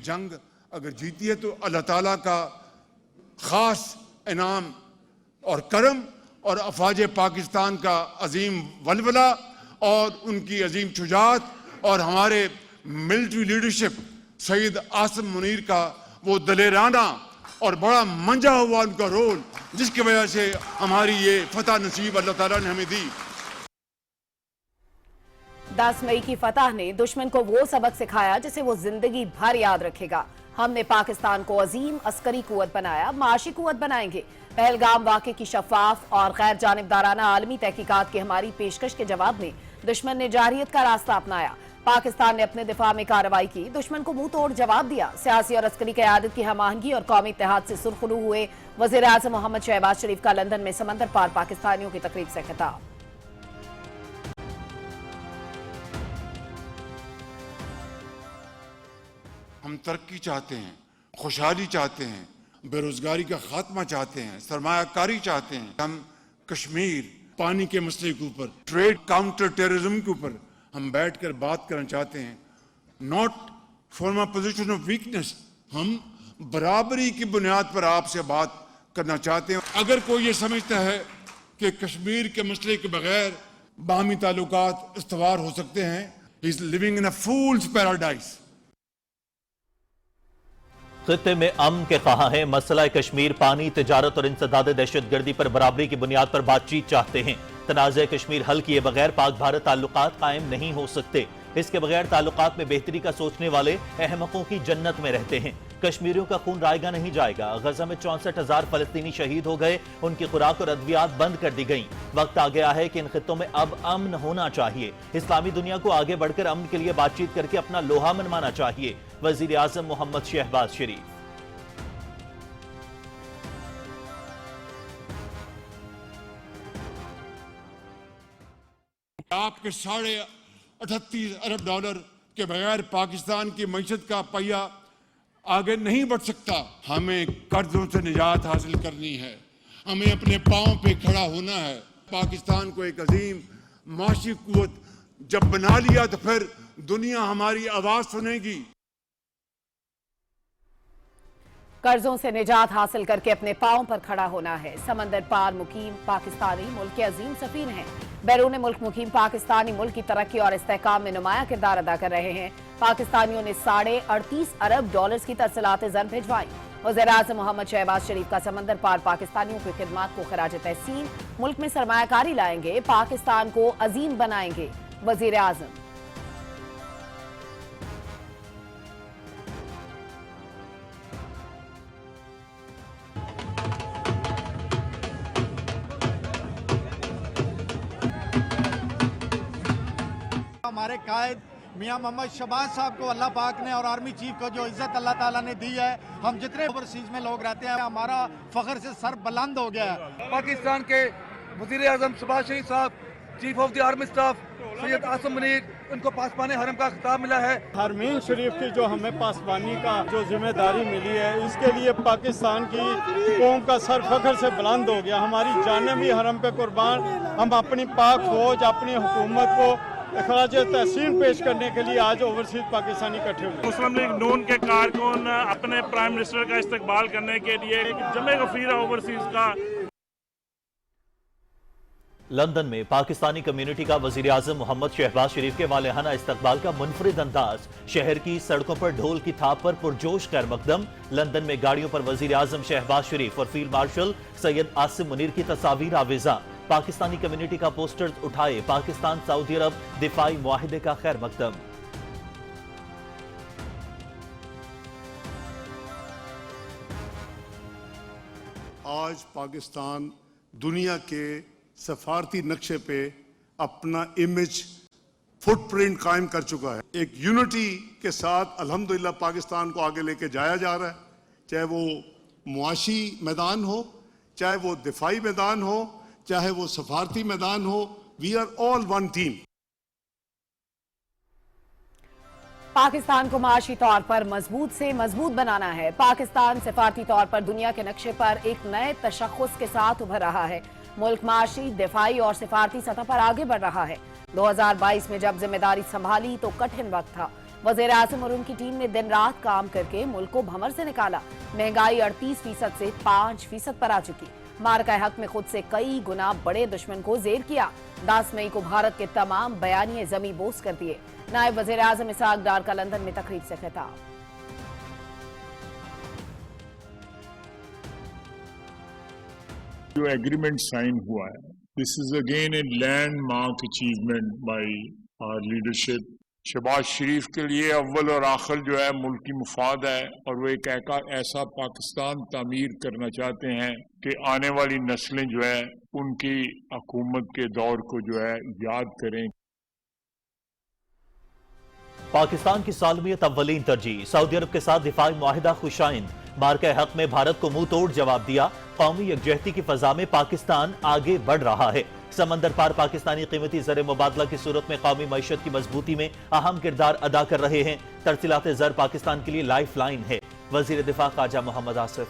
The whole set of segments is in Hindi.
जंग अगर जीती है तो अल्लाह ताला का खास इनाम और करम और अफवाज पाकिस्तान का अजीम वलवला और उनकी अजीम शुजाअत और हमारे मिलिट्री लीडरशिप सैयद आसिम मुनीर का वो दलेराना और बड़ा मंजा हुआ उनका रोल, जिसकी वजह से हमारी ये फतह नसीब अल्लाह ताला ने हमें दी। 10 मई की फतह ने दुश्मन को वो सबक सिखाया जिसे वो जिंदगी भर याद रखेगा। हमने पाकिस्तान को अजीम अस्करी कुव्वत बनाया, माशी कुव्वत बनाएंगे। पहलगाम वाक़े की शफाफ और गैर जानिबदाराना आलमी तहकीकात की हमारी पेशकश के जवाब में दुश्मन ने जारहियत का रास्ता अपनाया। पाकिस्तान ने अपने दिफा में कार्रवाई की, दुश्मन को मुंह तोड़ जवाब दिया। सियासी और अस्करी क़यादत की हमआहंगी और कौमी इत्तेहाद से सुरखरू हुए वज़ीर आज़म मोहम्मद शहबाज शरीफ का लंदन में समंदर पार पाकिस्तानियों की तकरीब से खिताब। हम तरक्की चाहते हैं, खुशहाली चाहते हैं, बेरोजगारी का खात्मा चाहते हैं, सरमायाकारी चाहते हैं। हम कश्मीर पानी के मसले के ऊपर, ट्रेड काउंटर टेररिज्म के ऊपर हम बैठकर बात करना चाहते हैं। Not from a position of weakness, हम बराबरी की बुनियाद पर आपसे बात करना चाहते हैं। अगर कोई ये समझता है कि कश्मीर के मसले के बगैर बाहमी ताल्लुकात इस्तवार हो सकते हैं, he is living in a fools paradise. खित्ते में अमन के ख्वाह हैं, मसला कश्मीर पानी, तिजारत और इंसदाद दहशतगर्दी पर बराबरी की बुनियाद पर बातचीत चाहते हैं। तनाज़ कश्मीर हल किए बगैर पाक भारत ताल्लुकात कायम नहीं हो सकते। इसके बगैर ताल्लुकात में बेहतरी का सोचने वाले अहमकों की जन्नत में रहते हैं। कश्मीरियों का खून रायगा नहीं जाएगा। गजा में 64,000 फलस्तीनी शहीद हो गए, उनकी खुराक और अद्वियात बंद कर दी गई। वक्त आ गया है कि इन खित्तों में अब अमन होना चाहिए। इस्लामी दुनिया को आगे बढ़कर अमन के लिए बातचीत करके अपना लोहा मनवाना चाहिए। वजीर आजम मोहम्मद शहबाज शरीफ। आपके $38 अरब के बगैर पाकिस्तान की मईशत का पहिया आगे नहीं बढ़ सकता। हमें कर्जों से निजात हासिल करनी है, हमें अपने पांव पे खड़ा होना है। पाकिस्तान को एक अजीम माशी कुव्वत जब बना लिया तो फिर दुनिया हमारी आवाज सुनेगी। कर्जों से निजात हासिल करके अपने पांव पर खड़ा होना है। समंदर पार मुकीम पाकिस्तानी मुल्क के अजीम सफीर हैं। बैरून मुल्क मुकीम पाकिस्तानी मुल्क की तरक्की और इस्तेहकाम में नुमाया किरदार अदा कर रहे हैं। पाकिस्तानियों ने $38.5 अरब की तरसीलात ज़र भिजवाई। वज़ीर आज़म मोहम्मद शहबाज शरीफ का समंदर पार पाकिस्तानियों की खिदमत को खराज तहसीन। मुल्क में सरमायाकारी लाएंगे, पाकिस्तान को अजीम बनाएंगे। वज़ीर आज़म हमारे कायद मियां मोहम्मद शहबाज साहब को अल्लाह पाक ने और आर्मी चीफ को जो इज्जत अल्लाह ताला ने दी है, हम जितने ओवरसीज में लोग रहते हैं हमारा फख्र से सर बुलंद हो गया है। पाकिस्तान के वजीर आजम शहबाज शरीफ साहब, chief of the army staff Syed Asim Munir, उनको पासबान हरम का खिताब मिला है। हरमीन शरीफ की जो हमें पासबानी का जो जिम्मेदारी मिली है, इसके लिए पाकिस्तान की कौम का सर फख्र से बुलंद हो गया। हमारी जानें भी हरम पे कुर्बान। हम अपनी पाक फौज, अपनी हुकूमत को खराज तहसीन पेश करने के लिए आज ओवरसीज पाकिस्तानी इकट्ठे हुए। मुस्लिम लीग नून के कारकुन अपने प्राइम मिनिस्टर का इस्तकबाल करने के लिए एक जमे गफीरा ओवरसीज का। लंदन में पाकिस्तानी कम्युनिटी का वजीर आजम मोहम्मद शहबाज शरीफ के वालेहाना इस्तकबाल का मुनफरिद अंदाज। शहर की सड़कों पर ढोल की थाप पर पुरजोश खैर मकदम। लंदन में गाड़ियों पर वजीर आजम शहबाज शरीफ और फील्ड मार्शल सैयद आसिम मुनीर की तस्वीर आवेजा। पाकिस्तानी कम्युनिटी का पोस्टर्स उठाए। पाकिस्तान सऊदी अरब दिफाई मुआहिदे का खैर मकदम। आज पाकिस्तान दुनिया के सफारती नक्शे पे अपना इमेज फुटप्रिंट कायम कर चुका है। एक यूनिटी के साथ अल्हम्दुलिल्लाह पाकिस्तान को आगे लेके जाया जा रहा है, चाहे वो मुआशी मैदान हो, चाहे वो दिफाई मैदान हो, चाहे वो सफारती मैदान हो। We are all one team. Pakistan को माशी तौर पर मजबूत से मजबूत बनाना है। पाकिस्तान सिफारती तौर पर दुनिया के नक्शे पर एक नए तशख्खुस के साथ उभर रहा है। मुल्क माशी, दिफाई और सिफारती सतह पर आगे बढ़ रहा है। 2022 में जब जिम्मेदारी संभाली तो कठिन वक्त था। वजीर आजम और उनकी टीम ने दिन रात काम करके मुल्क को भंवर से निकाला। महंगाई 38% से 5% पर आ चुकी। मार्का हक में खुद से कई गुना बड़े दुश्मन को जेर किया। 10 मई को भारत के तमाम बयानिए जमी बोस कर दिए। नायब वजीर आजम इसहाक डार का लंदन में तकरीब से खिताब। जो एग्रीमेंट साइन हुआ है, this is again a landmark achievement by our leadership. Shahbaz Sharif के लिए अव्वल और आखिर जो है मुल्क की मुफाद है, और वो एक ऐसा पाकिस्तान तामीर करना चाहते हैं कि आने वाली नस्लें जो है उनकी हुकूमत के दौर को जो है याद करें। पाकिस्तान की सालमियत अव्वलीन तरजीह। सऊदी अरब के साथ दिफाई मुआहिदा खुशाइंद। मार्के हक में भारत को मुंह तोड़ जवाब दिया। कौमी यकजहती की फजा में पाकिस्तान आगे बढ़ रहा है। समंदर पार पाकिस्तानी कीमती ज़र मुबादला की सूरत में कौमी मईशत की मजबूती में अहम किरदार अदा कर रहे हैं। तरसीलात ज़र पाकिस्तान के लिए लाइफ लाइन है। वजीर दिफा ख्वाजा मोहम्मद आसिफ।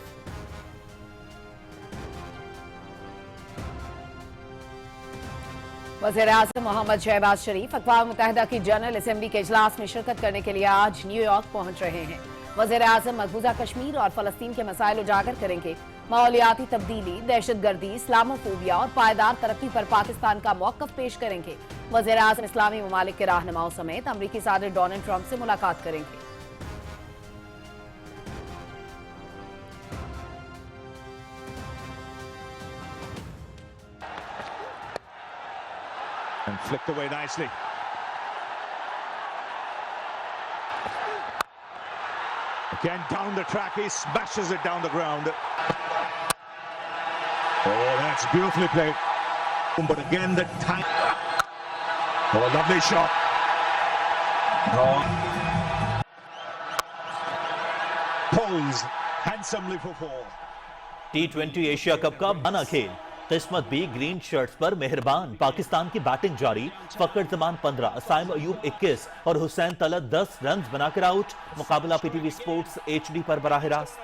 वज़ीर आज़म मोहम्मद शहबाज शरीफ अक़वाम मुत्तहिदा की जनरल असेंबली के इजलास में शिरकत करने के लिए आज न्यूयॉर्क पहुंच रहे हैं। वज़ीर आज़म मकबूजा कश्मीर और फलस्तीन के मसाइल उजागर करेंगे। माहौलियाती तब्दीली, दहशतगर्दी, इस्लामोफोबिया और पायदार तरक्की पर पाकिस्तान का मौक़िफ़ पेश करेंगे। वज़ीर आज़म इस्लामी ममालिक के रहनुमाओं समेत अमरीकी सदर डोनाल्ड ट्रंप से मुलाकात करेंगे। And flicked away nicely. Again down the track, he smashes it down the ground. Oh, that's beautifully played. But again the time. Oh, lovely shot. Oh. Pulls handsomely for 4. T20 Asia cup का बना खेल। किस्मत भी ग्रीन शर्ट्स पर मेहरबान। पाकिस्तान की बैटिंग जारी। फखर जमान 15, साइम अयूब 21 और हुसैन तलत 10 रन बनाकर आउट। मुकाबला पीटीवी स्पोर्ट्स HD पर बराह रास्त।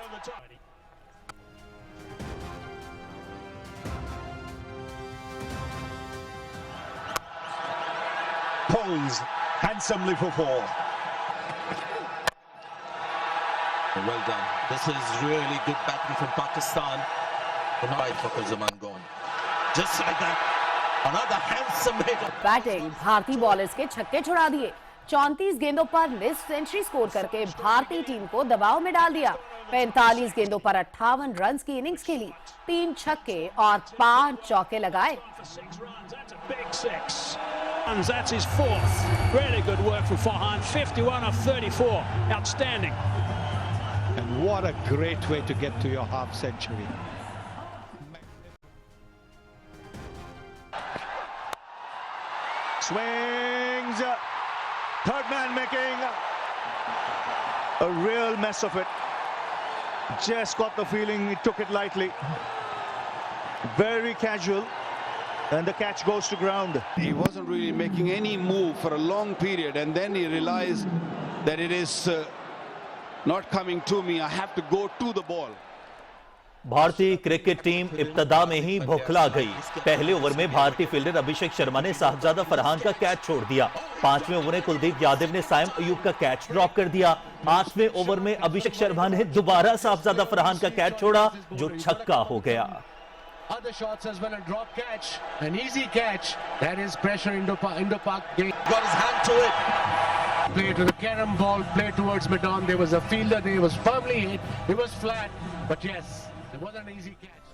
Pulls handsomely for 4. Well done. This is really good batting from Pakistan. Right, Fakhar Zaman gone. Just like that. Another handsome hit. Batting, भारतीय बॉलर्स के छक्के छुड़ा दिए। 34 गेंदों पर निस्फ सेंचुरी स्कोर करके भारतीय टीम को दबाव में डाल दिया। 45 गेंदों पर 58 रन की इनिंग्स खेली। 3 छक्के और 5 चौके लगाए। That's his 4th. Really good work for Farhan. 51 of 34. Outstanding. And what a great way to get to your half century. Swings. Third man making a real mess of it. Just got the feeling he took it lightly. Very casual. And the catch goes to ground. He wasn't really making any move for a long period, and then he realized that it is not coming to me. I have to go to the ball. भारतीय क्रिकेट टीम इब्तदा में ही बौखला गई। पहले ओवर में भारतीय फील्डर अभिषेक शर्मा ने साहबजादा फरहान का कैच छोड़ दिया। 5वें ओवर में कुलदीप यादव ने साइम अयूब का कैच ड्रॉप कर दिया। 8वें ओवर में अभिषेक शर्मा ने दोबारा साहबजादा फरहान का कैच छोड़ा, जो छक्का हो गया। Other shots as well, a drop catch, an easy catch. That is pressure Indo-Pak got his hand to it. Play to the carom ball, play towards mid-on. There was a fielder there, was firmly hit. It was flat, but yes, it wasn't an easy catch.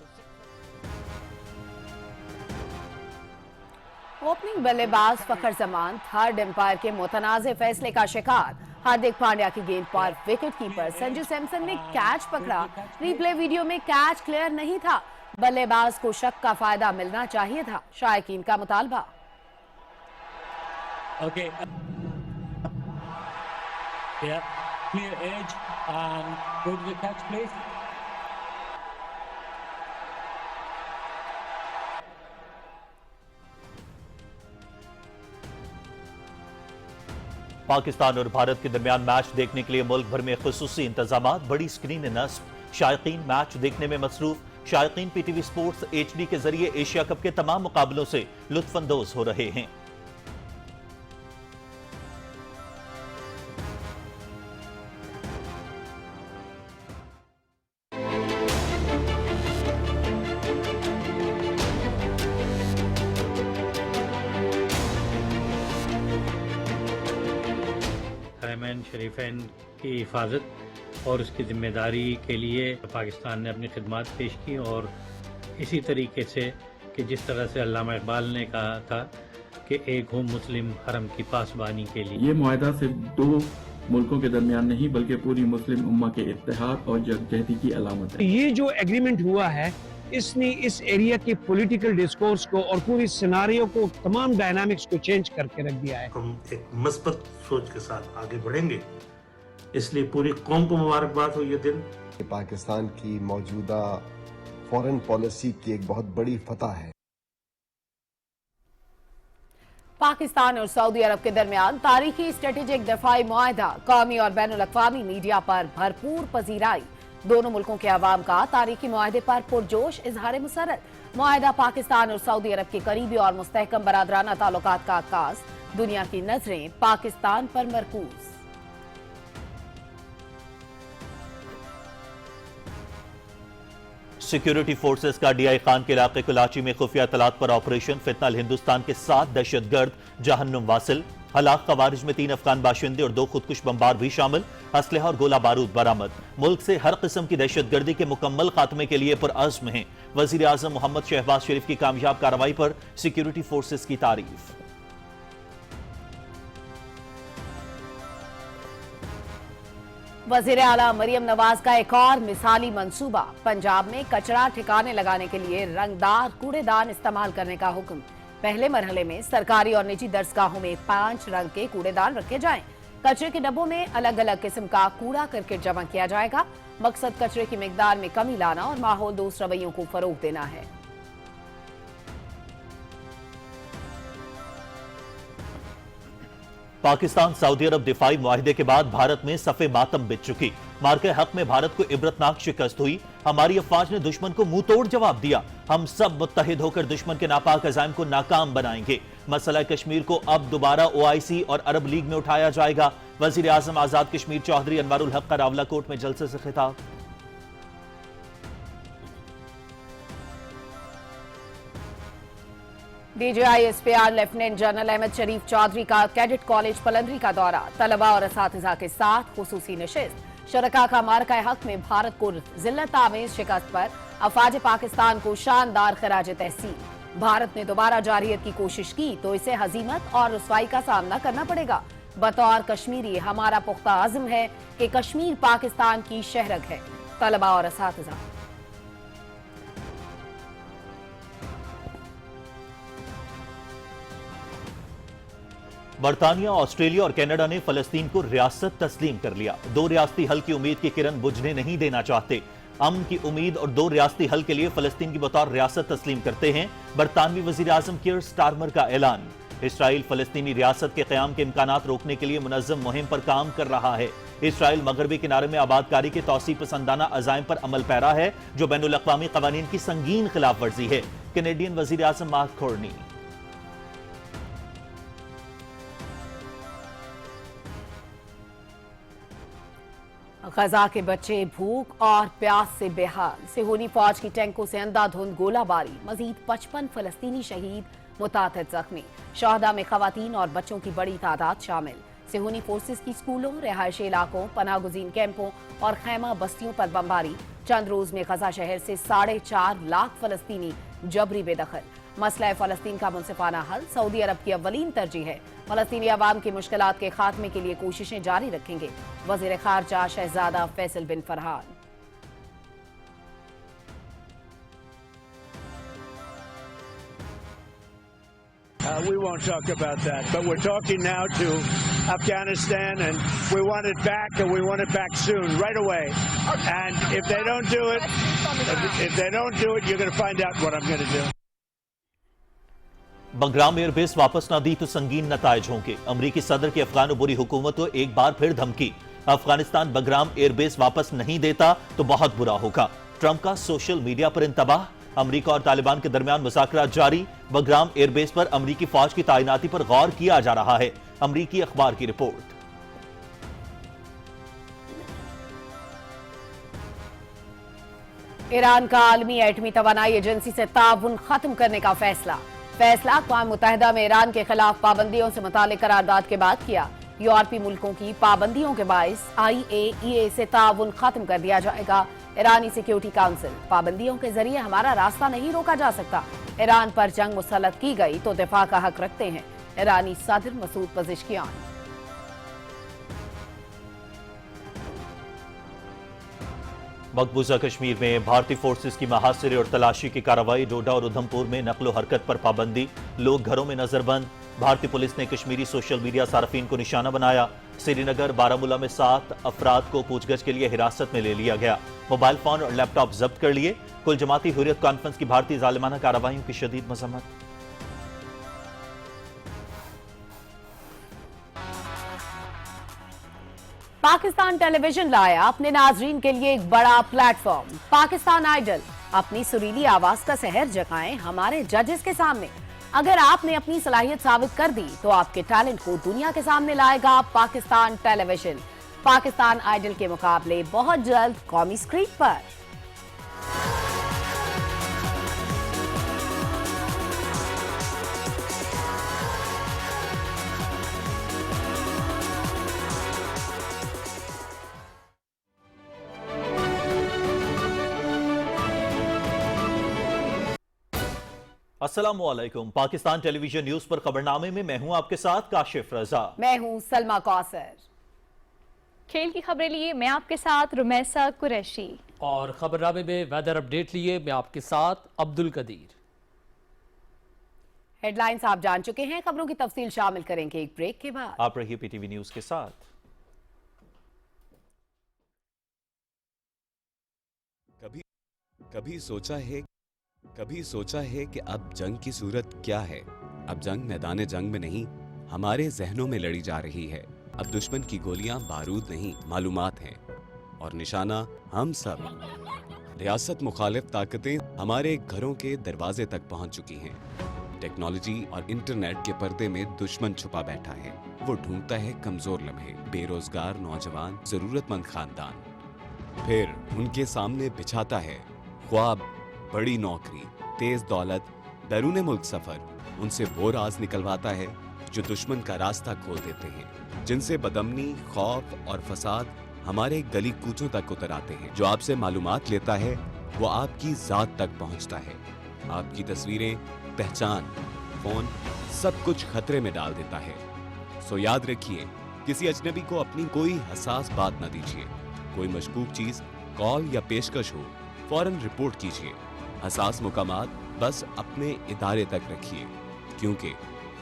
Opening बल्लेबाज फखर जमान थर्ड एम्पायर के मुतनाज़े फैसले का शिकार। हार्दिक पांड्या की गेंद पर विकेट कीपर संजू सैमसन ने कैच पकड़ा। रिप्ले वीडियो में कैच क्लियर नहीं था। बल्लेबाज को शक का फायदा मिलना चाहिए था, शायकीन का मुतालबा। Okay. Yeah, clear edge and go to the catch, please. Pakistan और भारत के दरमियान मैच देखने के लिए मुल्क भर में खुसूसी इंतजामात। बड़ी स्क्रीन नस्ब। शायकीन मैच देखने में मसरूफ। शायकीन पीटीवी स्पोर्ट्स HD के जरिए एशिया कप के तमाम मुकाबलों से लुत्फानंदोज हो रहे हैं। हरमैन शरीफैन की हिफाजत और उसकी जिम्मेदारी के लिए पाकिस्तान ने अपनी खिदमत पेश की, और इसी तरीके से कि जिस तरह से अल्लामा इकबाल ने कहा था कि एक हूँ मुस्लिम हरम की पासबानी के लिए। ये मुआहदा सिर्फ दो मुल्कों के दरमियान नहीं बल्कि पूरी मुस्लिम उम्मा के इत्तेहाद और यकजहती की अलामत है। ये जो एग्रीमेंट हुआ है इसने इस एरिया के पॉलिटिकल डिस्कोर्स को और पूरी सिनारियो को, तमाम डायनामिक्स को चेंज करके रख दिया है। हम एक मस्बत सोच के साथ आगे बढ़ेंगे, इसलिए पूरी कौम को मुबारकबाद हो ये दिन। पाकिस्तान की मौजूदा फॉरेन पॉलिसी की एक बहुत बड़ी फतह है। पाकिस्तान और सऊदी अरब के दरमियान तारीखी स्ट्रेटेजिक दफाई मुआहदा कौमी और बैनुल-अक़वामी मीडिया पर भरपूर पजीराई। दोनों मुल्कों के अवाम का तारीखी मुआहदे पर पुरजोश इजहार मुसरत। मुआहदा पाकिस्तान और सऊदी अरब के करीबी और मुस्तहकम बरादराना ताल्लुकात का आगाज। दुनिया की नजरें पाकिस्तान पर मरकूज। सिक्योरिटी फोर्सेस का डीआई खान के इलाके कराची में खुफिया तलात पर ऑपरेशन। फितनल हिंदुस्तान के 7 दहशतगर्द जहन्नुम वासिल। हलाक खवारिज में 3 अफगान बाशिंदे और 2 खुदकुश बमबार भी शामिल। असलहा और गोला बारूद बरामद। मुल्क से हर किस्म की दहशतगर्दी के मुकम्मल खात्मे के लिए पुरअज़्म हैं। वजीर आजम मोहम्मद शहबाज शरीफ की कामयाब कार्रवाई पर सिक्योरिटी फोर्सेस की तारीफ। वजीर आला मरियम नवाज का एक और मिसाली मंसूबा। पंजाब में कचरा ठिकाने लगाने के लिए रंगदार कूड़ेदान इस्तेमाल करने का हुक्म। पहले मरहले में सरकारी और निजी दरसगाहों में 5 रंग के कूड़ेदान रखे जाएं। कचरे के डब्बों में अलग अलग किस्म का कूड़ा करकट जमा किया जाएगा। मकसद कचरे की मिकदार में कमी लाना और माहौल दोस्त रवैयों को फरोग देना है। पाकिस्तान सऊदी अरब दिफाई मुआहिदे के बाद भारत में सफ़े मातम बिछ चुकी। मार्के हक में भारत को इबरतनाक शिकस्त हुई। हमारी अफवाज ने दुश्मन को मुंह तोड़ जवाब दिया। हम सब मुत्तहिद होकर दुश्मन के नापाक अज़ाइम को नाकाम बनाएंगे। मसला कश्मीर को अब दोबारा OIC और अरब लीग में उठाया जाएगा। वजीर आजम आजाद कश्मीर चौधरी अनवारुल हक का रावलाकोट में जलसे से खिताब। DGI-SPR लेफ्टिनेंट जनरल अहमद शरीफ चौधरी का कैडेट कॉलेज पलंदरी का दौरा। तलबा और असातिज़ा के साथ खुसूसी नशिस्त। शरका का मार्का हक में भारत को जिल्लत आमेज शिकस्त पर अफवाज पाकिस्तान को शानदार खराज तहसीन। भारत ने दोबारा जारियत की कोशिश की तो इसे हजीमत और रुसवाई का सामना करना पड़ेगा। बतौर कश्मीरी हमारा पुख्ता आज़म है कि कश्मीर पाकिस्तान की शहरग है। तलबा और असातिज़ा। बरतानिया, ऑस्ट्रेलिया और कनाडा ने फलस्तीन को रियासत तस्लीम कर लिया। 2 रियासती हल की उम्मीद की किरण बुझने नहीं देना चाहते। अमन की उम्मीद और 2 रियासती हल के लिए फलस्तीन की बतौर रियासत तस्लीम करते हैं। बरतानवी वजीर आजम कीर स्टारमर का ऐलान। इसराइल फलस्तीनी रियासत के क़याम के इम्कानात रोकने के लिए मुनज़्ज़म मुहिम पर काम कर रहा है। इसराइल मगरबी किनारे में आबादकारी के तौसी पसंदाना अज़ाइम पर अमल पैरा है, जो बैनुल अक़वामी क़वानीन की संगीन खिलाफ वर्जी है। कैनेडियन वजीर आजम मार्क कार्नी। गजा के बच्चे भूख और प्यास से बेहाल। सिहोनी फौज की टैंकों से अंधाधुंध गोलाबारी। मजीद 55 फलस्तीनी शहीद, मुतादिद जख्मी। शहदा में खवातीन और बच्चों की बड़ी तादाद शामिल। सिहोनी फोर्सेस की स्कूलों, रिहायशी इलाकों, पनाहगुज़ीन कैंपों और खैमा बस्तियों पर बमबारी। चंद रोज में गजा शहर से 4.5 लाख फलस्तीनी जबरी बेदखल। मसला फलस्तीन का मुनसिफाना हल सऊदी अरब की अव्वलीन तरजीह है। फलस्तीनी अवाम की मुश्किलात के खात्मे के लिए कोशिशें जारी रखेंगे। वज़ीर खारजा शहजादा फैसल बिन Farhan. We won't talk about that, but we're talking now to Afghanistan, and we want it back, and we want it back soon, right away. And if they don't do it, you're going to find out what I'm going to do. Bagram airbase वापस ना दी तो संगीन नतायज होंगे। अमरीकी सदर की अफगान बुरी हुकूमत को एक बार फिर धमकी। अफगानिस्तान बंगराम एयरबेस वापस नहीं देता तो बहुत बुरा होगा। ट्रंप का सोशल मीडिया पर इंतबाह। अमरीका और तालिबान के दरमियान मुज़ाकरात जारी। बंगराम एयरबेस पर अमरीकी फौज की तैनाती पर गौर किया जा रहा है। अमरीकी अखबार की रिपोर्ट। ईरान का आलमी एटमी तवानाई एजेंसी से ताउन खत्म करने का फैसला। अक़वाम मुत्तहिदा में ईरान के खिलाफ पाबंदियों से मुतालिक करारदाद के बाद किया। यूरोपीय मुल्कों की पाबंदियों के बायस IAEA से ताउन खत्म कर दिया जाएगा। ईरानी सिक्योरिटी काउंसिल, पाबंदियों के जरिए हमारा रास्ता नहीं रोका जा सकता। ईरान पर जंग मुसल्लत की गई तो दिफा का हक रखते हैं ईरानी सदर मसूद पज़ेश्कियान। मकबूजा कश्मीर में भारतीय फोर्सेस की महासिरे और तलाशी की कार्रवाई। डोडा और उधमपुर में नकलो हरकत पर पाबंदी, लोग घरों में नजरबंद। भारतीय पुलिस ने कश्मीरी सोशल मीडिया सार्फिन को निशाना बनाया। श्रीनगर बारामूला में 7 अफराद को पूछगछ के लिए हिरासत में ले लिया गया। मोबाइल फोन और लैपटॉप जब्त कर लिए। कुल जमाती हुर्रियत कॉन्फ्रेंस की भारतीय जालिमाना कार्रवाइयों की शदीद मजम्मत। पाकिस्तान टेलीविजन लाया अपने नाजरीन के लिए एक बड़ा प्लेटफॉर्म, पाकिस्तान आइडल। अपनी सुरीली आवाज का सहर जगाएं हमारे जजेस के सामने। अगर आपने अपनी सलाहियत साबित कर दी तो आपके टैलेंट को दुनिया के सामने लाएगा पाकिस्तान टेलीविजन। पाकिस्तान आइडल के मुकाबले बहुत जल्द कौमी स्क्रीन पर। अस्सलामुअलैकुम। पाकिस्तान टेलीविजन न्यूज पर खबरनामे में मैं हूं आपके साथ काशिफ रजा। मैं हूं सलमा कौसर। खेल की खबरें लिए मैं आपके साथ रुमैसा कुरैशी। और खबरनामे में वेदर अपडेट लिए मैं आपके साथ अब्दुल कदीर। हेडलाइंस आप जान चुके हैं, खबरों की तफसील शामिल करेंगे एक ब्रेक के बाद। आप रहिए PTV न्यूज के साथ। कभी सोचा है कि अब जंग की सूरत क्या है। अब जंग मैदान जंग में नहीं, हमारे जहनों में लड़ी जा रही है। अब दुश्मन की गोलियां बारूद नहीं, मालूमात हैं और निशाना हम सब। रियासत मुखालिफ ताकतें हमारे घरों के दरवाजे तक पहुंच चुकी हैं। टेक्नोलॉजी और इंटरनेट के पर्दे में दुश्मन छुपा बैठा है। वो ढूंढता है कमजोर लम्हे, बेरोजगार नौजवान, जरूरतमंद खानदान। फिर उनके सामने बिछाता है ख्वाब, बड़ी नौकरी, तेज दौलत, बैरूने मुल्क सफर। उनसे वो राज निकलवाता है जो दुश्मन का रास्ता खोल देते हैं, जिनसे बदअमनी, खौफ और फसाद हमारे गली कूचों तक उतर आते हैं। जो आपसे मालूमात लेता है वो आपकी जात तक पहुंचता है। आपकी तस्वीरें, पहचान, फोन, सब कुछ खतरे में डाल देता है। सो याद रखिए, किसी अजनबी को अपनी कोई हसास बात न दीजिए। कोई मशकूक चीज, कॉल या पेशकश हो, फौरन रिपोर्ट कीजिए। हसास मुकामात बस अपने इदारे तक रखिए, क्योंकि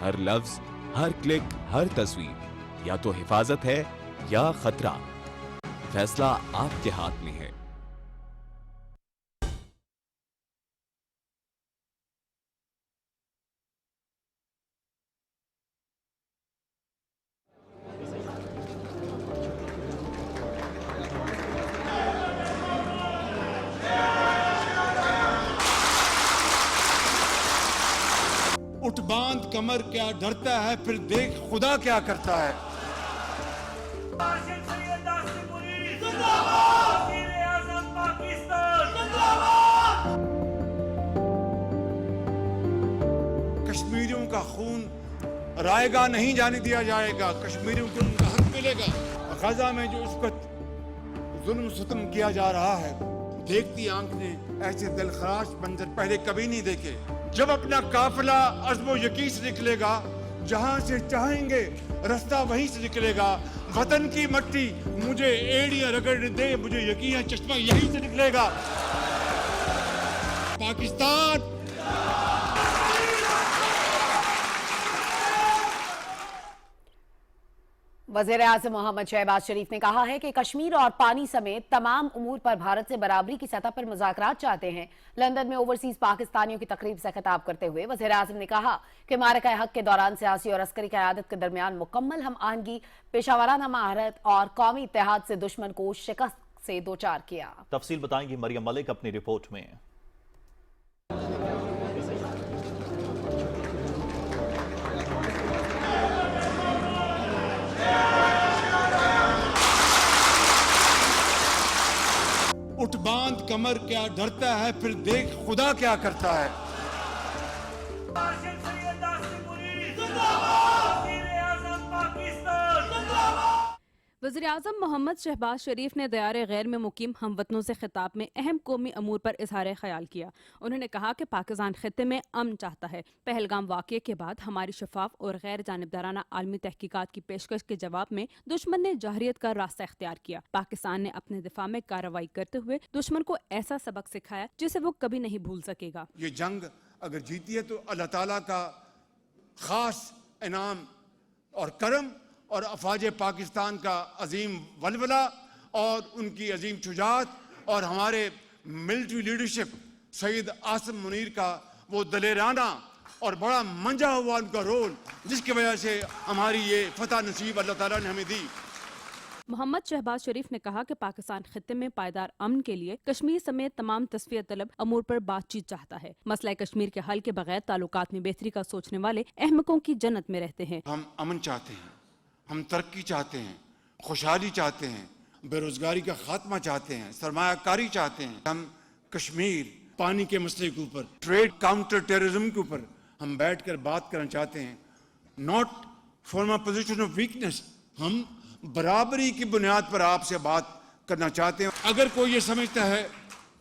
हर लफ्ज, हर क्लिक, हर तस्वीर या तो हिफाजत है या खतरा। फैसला आपके हाथ में है। उठ बांध कमर क्या डरता है, फिर देख खुदा क्या करता है। कश्मीरियों का खून रायगा नहीं जाने दिया जाएगा। कश्मीरियों को उनका हक मिलेगा। गजा में जो इस वक्त जुल्म सितम किया जा रहा है, देखती आंख ने ऐसे दिलखराश मंजर पहले कभी नहीं देखे। जब अपना काफिला अज़्म यकीन से निकलेगा, जहां से चाहेंगे रास्ता वहीं से निकलेगा। वतन की मट्टी मुझे एड़ियां रगड़ने दे, मुझे यकीन है चश्मा यहीं से निकलेगा। पाकिस्तान वज़ीर आज़म मोहम्मद शहबाज शरीफ ने कहा है कि कश्मीर और पानी समेत तमाम उमूर पर भारत से बराबरी की सतह पर मुज़ाकरात चाहते हैं। लंदन में ओवरसीज पाकिस्तानियों की तकरीब से खिताब करते हुए वज़ीर आज़म ने कहा कि मारका हक के दौरान सियासी और अस्करी क़यादत के दरमियान मुकम्मल हम आहंगी, पेशावराना महारत और कौमी इत्तेहाद से दुश्मन को शिकस्त से दो चार किया। तफसील बताएंगी मरियम मलिक अपनी रिपोर्ट में। उठ बांध कमर क्या डरता है, फिर देख खुदा क्या करता है। वज़ीर-ए-आज़म मोहम्मद शहबाज शरीफ ने दयारे गैर में मुकीम हमवतनों से खिताब में अहम कौमी अमूर पर इजहार ख्याल किया। उन्होंने कहा कि पाकिस्तान खित्ते में अमन चाहता है। पहलगाम वाक़ये के बाद हमारी शफाफ और गैर जानिबदाराना आलमी तहकीकात की पेशकश के जवाब में दुश्मन ने जहरियत का रास्ता इख्तियार किया। पाकिस्तान ने अपने दिफा में कार्रवाई करते हुए दुश्मन को ऐसा सबक सिखाया जिसे वो कभी नहीं भूल सकेगा। ये जंग अगर जीती है तो अल्लाह ताला का खास इनाम और करम और अफवाज पाकिस्तान का अजीम वलवला और उनकी अजीम शुजाअत और हमारे मिलिट्री लीडरशिप सईद आसम मुनीर का वो दलेराना और बड़ा मंजा हुआ उनका रोल, जिसकी वजह से हमारी ये फतह नसीब अल्लाह ताला ने हमें दी। मोहम्मद शहबाज शरीफ ने कहा कि पाकिस्तान खित्ते में पायदार अमन के लिए कश्मीर समेत तमाम तस्फिया तलब अमूर पर बातचीत चाहता है। मसला कश्मीर के हल के बगैर ताल्लुकात में बेहतरी का सोचने वाले अहमकों की जन्नत में रहते हैं। हम अमन चाहते हैं, हम तरक्की चाहते हैं, खुशहाली चाहते हैं, बेरोजगारी का खात्मा चाहते हैं, सरमायाकारी चाहते हैं। हम कश्मीर पानी के मसले के ऊपर, ट्रेड काउंटर टेररिज्म के ऊपर हम बैठकर बात करना चाहते हैं, not from a position of weakness. हम बराबरी की बुनियाद पर आपसे बात करना चाहते हैं। अगर कोई ये समझता है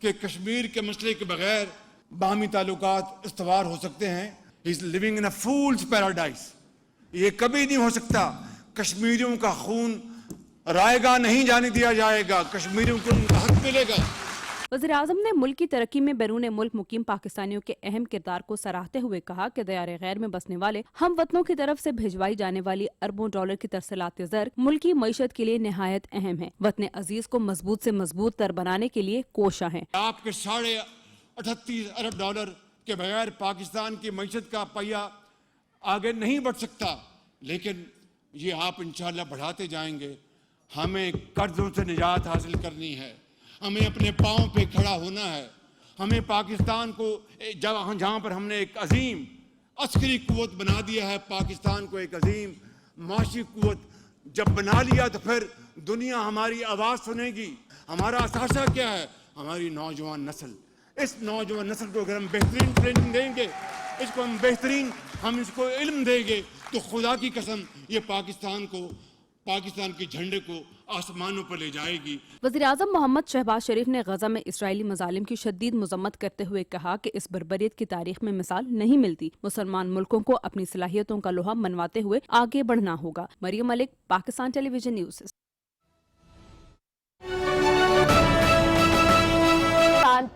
कि कश्मीर के मसले के बगैर बाहमी ताल्लुकात इस्तवार हो सकते हैं, he is living in a fools paradise. ये कभी नहीं हो सकता। कश्मीरियों का खून रायगा नहीं जाने दिया जाएगा, कश्मीरियों को उनका हक मिलेगा। वज़ीर-ए-आज़म ने मुल्क की तरक्की में बैरून मुल्क मुकीम पाकिस्तानियों के अहम किरदार को सराहते हुए कहा कि दयारे गैर में बसने वाले हम वतनों की तरफ से भिजवाई जाने वाली अरबों डॉलर की तरसलात ज़र मुल्की मईशत के लिए नहायत अहम है। वतन अजीज को मजबूत से मजबूत तर बनाने के लिए कोशा है। आपके 38.5 अरब डॉलर के बगैर पाकिस्तान की मईशत का पहिया आगे नहीं बढ़ सकता, लेकिन ये आप इंशाल्लाह बढ़ाते जाएंगे। हमें कर्जों से निजात हासिल करनी है, हमें अपने पाँव पे खड़ा होना है। हमें पाकिस्तान को जहाँ पर हमने एक अजीम अस्करी कुव्वत बना दिया है, पाकिस्तान को एक अजीम माशी कुव्वत जब बना लिया तो फिर दुनिया हमारी आवाज़ सुनेगी। हमारा असासा क्या है? हमारी नौजवान नस्ल। इस नौजवान नस्ल को अगर हम बेहतरीन ट्रेनिंग देंगे, इसको हम बेहतरीन हम इसको इल्म देंगे, तो खुदा की कसम ये पाकिस्तान के झंडे को आसमानों पर ले जाएगी। वज़ीर-ए-आज़म मोहम्मद शहबाज शरीफ ने गजा में इसराइली मज़ालिम की शदीद मजम्मत करते हुए कहा कि इस बर्बरियत की तारीख में मिसाल नहीं मिलती। मुसलमान मुल्कों को अपनी सलाहियतों का लोहा मनवाते हुए आगे बढ़ना होगा। Mariam Malik, Pakistan television news.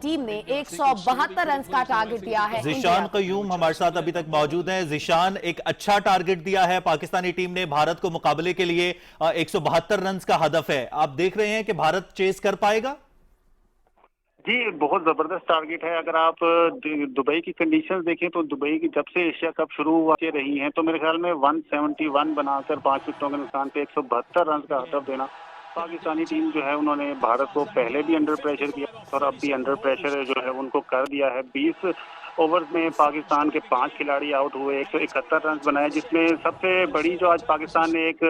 Team ने 172 रन का टारगेट दिया है। ज़िशान क़य्यूम हमारे साथ अभी तक मौजूद हैं। ज़िशान, एक अच्छा टारगेट दिया है पाकिस्तानी टीम ने भारत को, मुकाबले के लिए 172 रन का हदफ है। आप देख रहे हैं कि भारत चेस कर पाएगा? जी, बहुत जबरदस्त टारगेट है। अगर आप दुबई की कंडीशंस देखें तो दुबई की जब से एशिया कप शुरू हुआ रही हैं तो मेरे ख्याल में 171 बनाकर 5 विकेटों के नुकसान पे 172 रन का हदफ देना, पाकिस्तानी टीम जो है उन्होंने भारत को पहले भी अंडर प्रेशर किया और अब भी अंडर प्रेशर जो है उनको कर दिया है। 20 ओवर में पाकिस्तान के 5 खिलाड़ी आउट हुए, 171 रन बनाए, जिसमें सबसे बड़ी जो आज पाकिस्तान ने एक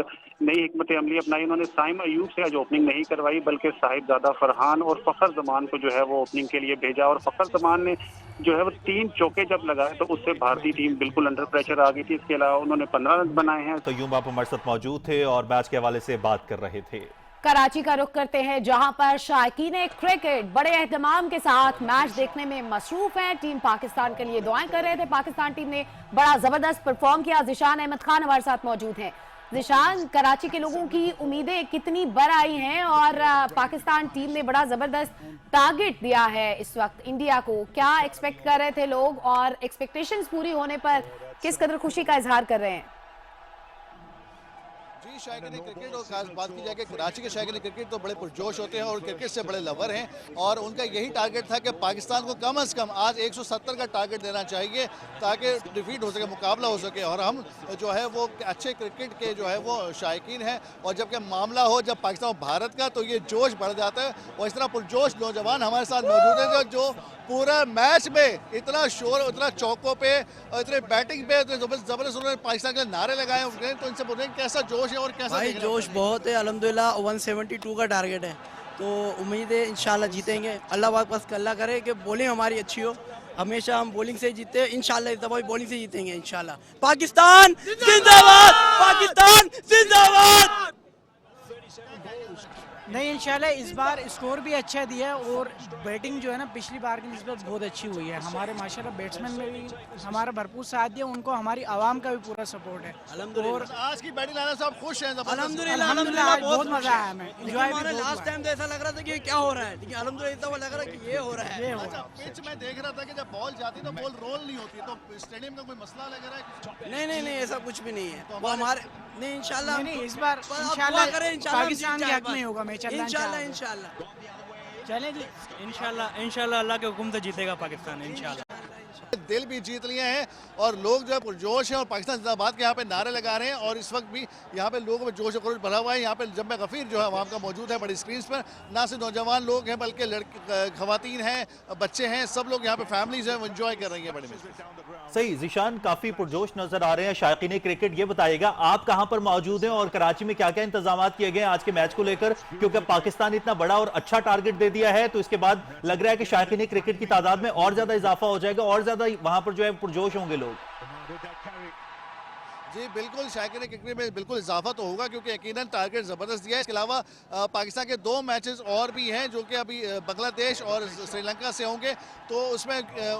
नई हिकमत अमली अपनाई, उन्होंने साइम अयूब से आज ओपनिंग नहीं करवाई बल्कि साहिबजादा फरहान और फखर जमान को जो है वो ओपनिंग के लिए भेजा। और फखर जमान ने जो है वो 3 चौके जब लगाए तो उससे भारतीय टीम बिल्कुल अंडर प्रेशर आ गई थी। इसके अलावा उन्होंने 15 रन बनाए हैं। क़य्यूम आप हमारे साथ मौजूद थे और मैच के हवाले से बात कर रहे थे। कराची का रुख करते हैं, जहां पर शायकीन क्रिकेट बड़े एहतमाम के साथ मैच देखने में मसरूफ हैं। टीम पाकिस्तान के लिए दुआएं कर रहे थे। पाकिस्तान टीम ने बड़ा जबरदस्त परफॉर्म किया। ज़िशान अहमद खान हमारे साथ मौजूद हैं। ज़िशान, कराची के लोगों की उम्मीदें कितनी बढ़ आई हैं और पाकिस्तान टीम ने बड़ा जबरदस्त टारगेट दिया है इस वक्त इंडिया को, क्या एक्सपेक्ट कर रहे थे लोग और एक्सपेक्टेशंस पूरी होने पर किस कदर खुशी का इजहार कर रहे हैं? जी, शायकीन क्रिकेट और खास बात की जाए कि कराची के शायकीन क्रिकेट तो बड़े पुरजोश होते हैं और क्रिकेट से बड़े लवर हैं और उनका यही टारगेट था कि पाकिस्तान को कम से कम आज 170 का टारगेट देना चाहिए ताकि डिफीट हो सके, मुकाबला हो सके। और हम जो है वो अच्छे क्रिकेट के जो है वो शायकीन हैं और जबकि मामला हो जब पाकिस्तान और भारत का तो ये जोश बढ़ जाता है। और इस तरह पुरजोश नौजवान हमारे साथ मौजूद हैं जो पूरा मैच में इतना शोर, इतना चौकों पे और इतने बैटिंग पे जबरदस्त उन्होंने पाकिस्तान के नारे लगाए हैं। तो इनसे बोलें कैसा जोश है और कैसा? भाई जोश बहुत है, अल्हम्दुलिल्लाह 172 का टारगेट है तो उम्मीद है इंशाल्लाह जीतेंगे। अल्लाह पाक बस अल्लाह करे कि बॉलिंग हमारी अच्छी हो। हमेशा हम बॉलिंग से जीते हैं, इंशाल्लाह इस दफा भी बॉलिंग से जीतेंगे इंशाल्लाह। पाकिस्तान जिंदाबाद, पाकिस्तान जिंदाबाद। नहीं, इंशाल्लाह इस बार स्कोर भी अच्छा दिया है और बैटिंग जो है ना पिछली बार की निस्बत बहुत अच्छी हुई है। हमारे माशाल्लाह बैट्समैन में भी हमारा भरपूर साथ दिया, उनको हमारी आवाम का भी पूरा सपोर्ट है। और आज की बैटिंग लाने से आप खुश हैं? अल्हम्दुलिल्लाह बहुत मजा आया हमें। एंजॉय लास्ट टाइम तो ऐसा लग रहा था कि क्या हो रहा है, लेकिन अल्हम्दुलिल्लाह लग रहा है कि ये हो रहा है। अच्छा, पिच में देख रहा था कि जब बॉल जाती तो बॉल रोल नहीं होती, तो स्टेडियम का कोई मसला लग रहा है? नहीं ऐसा कुछ भी नहीं है। वो हमारे नहीं इंशाल्लाह नहीं, इस बार इंशाल्लाह पाकिस्तान के हक में होगा मैच। इंशाल्लाह चलें जी, इंशाल्लाह अल्लाह के हुक्म से जीतेगा पाकिस्तान इंशाल्लाह। दिल भी जीत लिए हैं और लोग जो है पुरजोश हैं और पाकिस्तान जिंदाबाद के यहाँ पे नारे लगा रहे हैं और इस वक्त भी यहाँ पे लोगों में जोश खरोश भरा हुआ है। यहाँ पे जम्मे गफीर जो है आवाम का मौजूद है बड़ी स्क्रीन पर। ना सिर्फ नौजवान लोग हैं बल्कि लड़के, खवातीन हैं, बच्चे हैं, सब लोग यहाँ पे फैमिलीज हैं, वो एंजॉय कर रही हैं बड़े में। सही जिशान, काफी पुरजोश नजर आ रहे हैं शायकीन क्रिकेट। ये बताइएगा आप कहां पर मौजूद हैं और कराची में क्या क्या इंतजाम किए गए हैं आज के मैच को लेकर, क्योंकि पाकिस्तान इतना बड़ा और अच्छा टारगेट दे दिया है तो इसके बाद लग रहा है कि शायकीन क्रिकेट की तादाद में और ज्यादा इजाफा हो जाएगा और ज्यादा वहां पर जो है पुरजोश होंगे लोग। जी बिल्कुल, शायकीन क्रिकेट में बिल्कुल इजाफा तो होगा क्योंकि यकीनन टारगेट ज़बरदस्त दिया है। इसके अलावा पाकिस्तान के 2 मैचेस और भी हैं जो कि अभी बांग्लादेश और श्रीलंका से होंगे, तो उसमें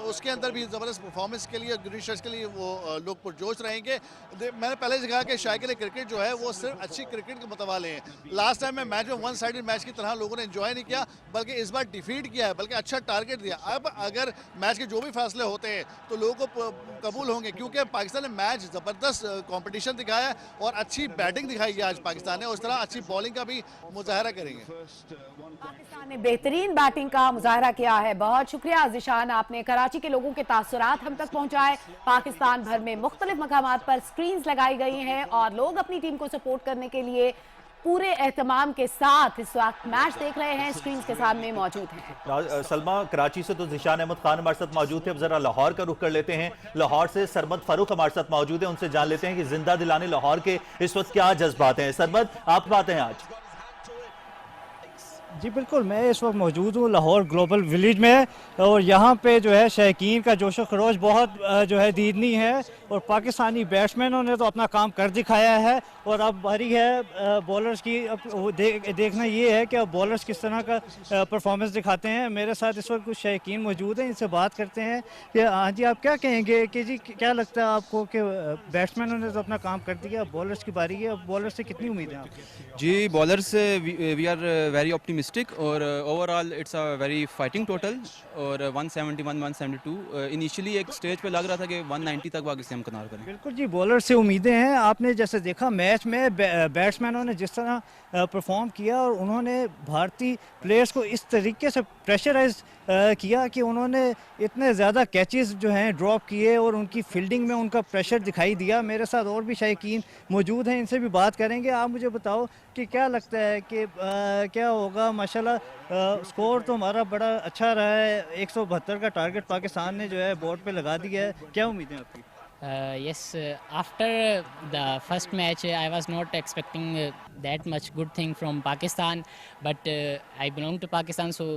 उसके अंदर भी ज़बरदस्त परफॉर्मेंस के लिए ग्रीन शर्ट्स के लिए वो लोग पुरजोश रहेंगे। मैंने पहले से कहा कि शायकीन क्रिकेट जो है वो सिर्फ अच्छी क्रिकेट के मुतवाले हैं। लास्ट टाइम में मैच में 1 साइडेड मैच की तरह लोगों ने एंजॉय नहीं किया, बल्कि इस बार डिफीट किया है, बल्कि अच्छा टारगेट दिया। अब अगर मैच के जो भी फैसले होते हैं तो लोगों को कबूल होंगे क्योंकि पाकिस्तान ने मैच ज़बरदस्त कॉम्पिटिशन दिखाया है और अच्छी बैटिंग दिखाई है आज पाकिस्तान ने, उस तरह अच्छी बॉलिंग का भी मुजाहरा करेंगे। पाकिस्तान ने बेहतरीन बैटिंग का मुजाहरा किया है। बहुत शुक्रिया ज़िशान, आपने कराची के लोगों के तासुरात हम तक पहुंचाए। पाकिस्तान भर में मुख्तलिफ मकामात पर स्क्रीन्स लगाई गई हैं और लोग अपनी टीम को सपोर्ट करने के लिए पूरे एहतमाम के साथ इस वक्त मैच देख रहे हैं, स्क्रीन के सामने मौजूद हैं। सलमा, कराची से तो जिशान अहमद खान हमारे साथ मौजूद थे, अब जरा लाहौर का रुख कर लेते हैं। लाहौर से सरमद फारूक हमारे साथ मौजूद है, उनसे जान लेते हैं कि जिंदा दिलाने लाहौर के इस वक्त क्या जज्बात हैं। सरमद, आप बात हैं आज? जी बिल्कुल, मैं इस वक्त मौजूद हूँ लाहौर ग्लोबल विलेज में और यहाँ पे जो है शौकीन का जोश व खरोश बहुत जो है दीदनी है और पाकिस्तानी बैट्समैनों ने तो अपना काम कर दिखाया है और अब बारी है बॉलर्स की। अब देखना ये है कि अब बॉलर्स किस तरह का परफॉर्मेंस दिखाते हैं। मेरे साथ इस वक्त कुछ शौकीन मौजूद हैं, इनसे बात करते हैं कि हाँ जी आप क्या कहेंगे कि जी क्या लगता है आपको कि बैट्समैनों ने तो अपना काम कर दिया, बॉलर्स की बारी है, अब बॉलर से कितनी उम्मीद है आपकी? जी bowlers we are very optimistic और overall it's a very fighting total और 171 172 इनिशियली एक स्टेज पे लग रहा था कि 190 तक वाकई से हम कनार करें। बिल्कुल जी, बॉलर से उम्मीदें हैं। आपने जैसे देखा मैच में बैट्समैनों ने जिस तरह परफॉर्म किया और उन्होंने भारतीय प्लेयर्स को इस तरीके से प्रेशराइज किया कि उन्होंने इतने ज़्यादा कैचेस जो हैं ड्रॉप किए और उनकी फील्डिंग में उनका प्रेशर दिखाई दिया। मेरे साथ और भी शौकीन मौजूद हैं, इनसे भी बात करेंगे। आप मुझे बताओ कि क्या लगता है कि क्या होगा? माशाल्लाह स्कोर तो हमारा बड़ा अच्छा रहा है, 172 का टारगेट पाकिस्तान ने जो है बोर्ड पे लगा दिया है, क्या उम्मीदें आपकी? Yes, after the first match, I was not expecting that much good thing from Pakistan, but I belong to Pakistan, so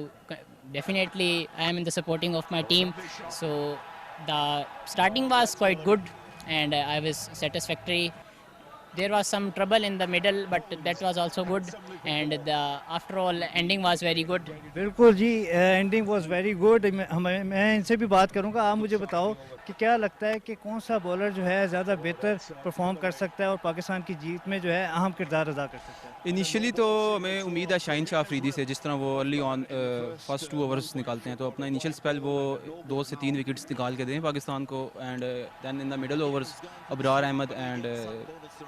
definitely I am in the supporting of my team. So the starting was quite good, and I was satisfactory. There was some trouble in the middle, but that was also good, and the after all ending was very good. बिल्कुल जी, एंडिंग वाज वेरी गुड। मैं इनसे भी बात करूंगा। आप मुझे बताओ कि क्या लगता है कि कौन सा बॉलर जो है ज़्यादा बेहतर परफॉर्म कर सकता है और पाकिस्तान की जीत में जो है अहम किरदार अदा कर सकता है? इनिशियली तो हमें उम्मीद है शाहीन शाह अफरीदी से, जिस तरह वो अर्ली ऑन फर्स्ट 2 ओवर्स निकालते हैं तो अपना इनिशियल स्पेल वो 2 से 3 विकेट्स निकाल के दें पाकिस्तान को, and then in the middle overs Abrar Ahmed and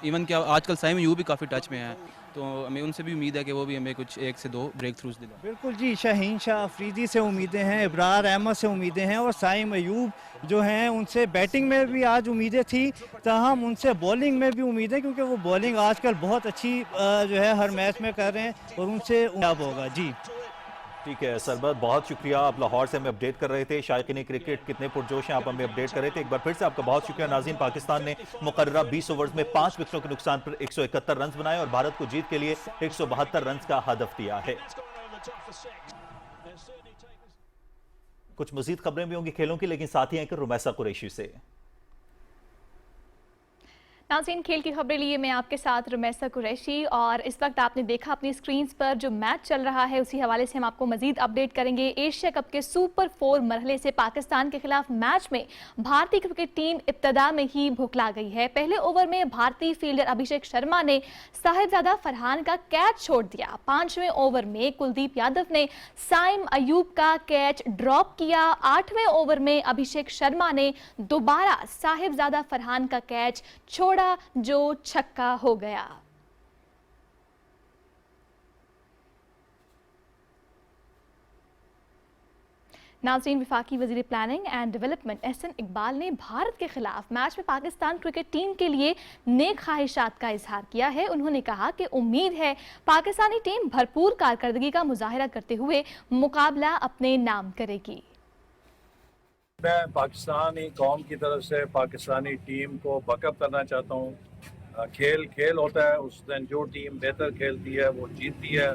even क्या आजकल साइम अयूब भी काफ़ी टच में है, तो हमें उनसे भी उम्मीद है कि वो भी हमें कुछ 1 से 2 ब्रेक थ्रूज दिलाएं। बिल्कुल जी, शाहीन शाह अफरीदी से उम्मीदें हैं, इब्रार अहमद से उम्मीदें हैं और साइम अयूब जो हैं उनसे बैटिंग में भी आज उम्मीदें थी, ताहम उनसे बॉलिंग में भी उम्मीदें, क्योंकि वो बॉलिंग आजकल बहुत अच्छी जो है हर मैच में कर रहे हैं और उनसे उम्मीद होगा। जी ठीक है सरबत, बहुत शुक्रिया। आप लाहौर से हमें अपडेट कर रहे थे, शायकीन क्रिकेट कितने पुरजोश हैं आप हमें अपडेट कर रहे थे। एक बार फिर से आपका बहुत शुक्रिया। नाज़रीन, पाकिस्तान ने मुकर्ररा 20 ओवर्स में 5 विकेटों के नुकसान पर 171 रन बनाए और भारत को जीत के लिए 172 रन का हदफ दिया है। कुछ मजीद खबरें भी होंगी खेलों की, लेकिन साथ ही आकर रुमैसा कुरैशी से। नाज़रीन, खेल की खबरें लिए मैं आपके साथ रुमैसा कुरैशी, और इस वक्त आपने देखा अपनी स्क्रीन्स पर जो मैच चल रहा है उसी हवाले से हम आपको मजीद अपडेट करेंगे। एशिया कप के सुपर 4 मरहले से पाकिस्तान के खिलाफ मैच में भारतीय क्रिकेट टीम इब्तदा में ही भुखला गई है। पहले ओवर में भारतीय फील्डर अभिषेक शर्मा ने साहिबजादा फरहान का कैच छोड़ दिया। 5वें ओवर में कुलदीप यादव ने साइम अयूब का कैच ड्रॉप किया। 8वें ओवर में अभिषेक शर्मा ने दोबारा साहिबजादा फरहान का कैच छोड़ा जो छक्का हो गया। नाज़रीन, वफाकी वज़ीर planning and development Ahsan Iqbal ने भारत के खिलाफ मैच में पाकिस्तान क्रिकेट टीम के लिए नेक ख्वाहिशात का इजहार किया है। उन्होंने कहा कि उम्मीद है पाकिस्तानी टीम भरपूर कारकर्दगी का मुजाहिरा करते हुए मुकाबला अपने नाम करेगी। मैं पाकिस्तानी कौम की तरफ से पाकिस्तानी टीम को बकअप करना चाहता हूँ। खेल खेल होता है, उस दिन जो टीम बेहतर खेलती है वो जीतती है।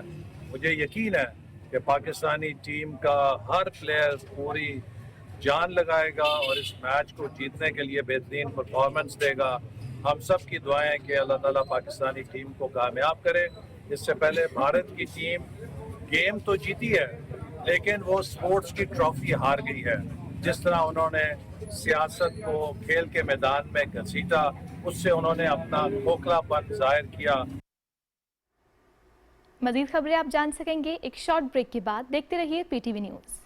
मुझे यकीन है कि पाकिस्तानी टीम का हर प्लेयर पूरी जान लगाएगा और इस मैच को जीतने के लिए बेहतरीन परफॉर्मेंस देगा। हम सब की दुआएं कि अल्लाह ताला पाकिस्तानी टीम को कामयाब करे। इससे पहले भारत की टीम गेम तो जीती है लेकिन वो स्पोर्ट्स की ट्रॉफी हार गई है। जिस तरह उन्होंने सियासत को खेल के मैदान में घसीटा, उससे उन्होंने अपना खोखलापन जाहिर किया। मजीद खबरें आप जान सकेंगे एक शॉर्ट ब्रेक के बाद। देखते रहिए पीटीवी न्यूज़।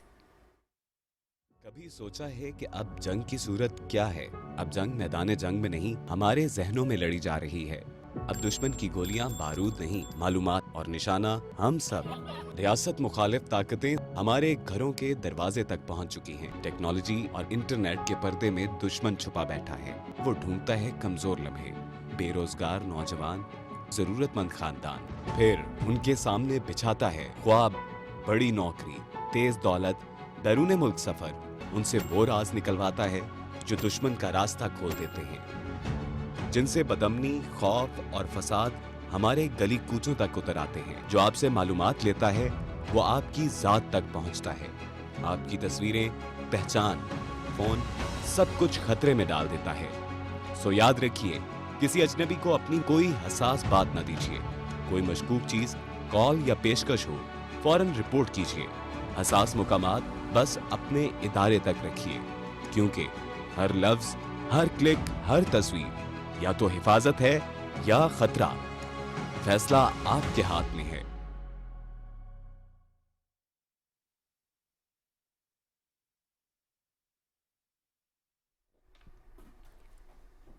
कभी सोचा है कि अब जंग की सूरत क्या है? अब जंग मैदान जंग में नहीं, हमारे जहनों में लड़ी जा रही है। अब दुश्मन की गोलियां बारूद नहीं, मालूमात और निशाना हम सब। रियासत मुखालिफ ताकतें हमारे घरों के दरवाजे तक पहुंच चुकी हैं। टेक्नोलॉजी और इंटरनेट के पर्दे में दुश्मन छुपा बैठा है। वो ढूंढता है कमजोर लम्हे, बेरोजगार नौजवान, जरूरतमंद खानदान, फिर उनके सामने बिछाता है ख्वाब, बड़ी नौकरी, तेज दौलत, बैरून मुल्क सफर। उनसे वो राज निकलवाता है जो दुश्मन का रास्ता खोल देते हैं, जिनसे बदमनी, खौफ और फसाद हमारे गली कूचों तक उतर आते हैं। जो आपसे मालूमात लेता है वो आपकी जात तक पहुंचता है। आपकी तस्वीरें, पहचान, फोन, सब कुछ खतरे में डाल देता है। सो याद रखिए, किसी अजनबी को अपनी कोई हसास बात न दीजिए। कोई मशकूक चीज, कॉल या पेशकश हो, फौरन रिपोर्ट कीजिए। हसास मुकामात बस अपने इदारे तक रखिए, क्योंकि हर लफ्ज, हर क्लिक, हर तस्वीर या तो हिफाजत है या खतरा। फैसला आपके हाथ में है।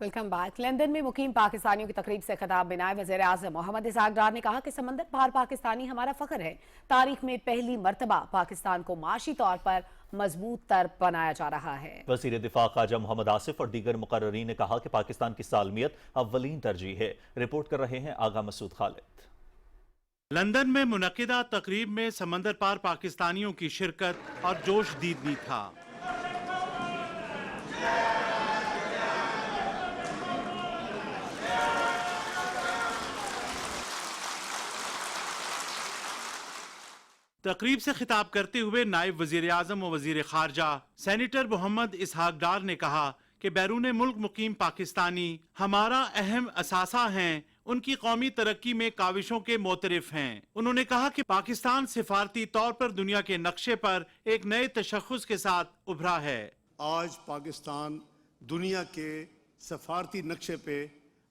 Welcome back. लंदन में मुकीम पाकिस्तानियों की तकरीब से खिताब में नायब वज़ीर आज़म मोहम्मद इसहाक डार ने कहा कि समंदर पार पाकिस्तानी हमारा फख्र है। तारीख में पहली मर्तबा पाकिस्तान को माशी तौर पर मजबूत तर बनाया जा रहा है। वज़ीर दिफा ख्वाजा मोहम्मद आसिफ और दीगर मुकर्ररीन ने कहा कि पाकिस्तान की सालमियत अव्वलीन तरजीह है। रिपोर्ट कर रहे हैं आगा मसूद खालिद। लंदन में मुनक़िदा तकरीब में समंदर पार पाकिस्तानियों की शिरकत और जोश दीदनी था। तकरीब से खिताब करते हुए नायब वज़ीर आज़म और वज़ीर ख़ारजा सेनेटर मोहम्मद इसहाक डार ने कहा कि बैरून मुल्क मुकीम पाकिस्तानी हमारा अहम असासा हैं। उनकी कौमी तरक्की में काविशों के मोतरिफ हैं। उन्होंने कहा कि पाकिस्तान सिफारती तौर पर दुनिया के नक्शे पर एक नए तशख़्ख़ुस के साथ उभरा है। आज पाकिस्तान दुनिया के सफारती नक्शे पे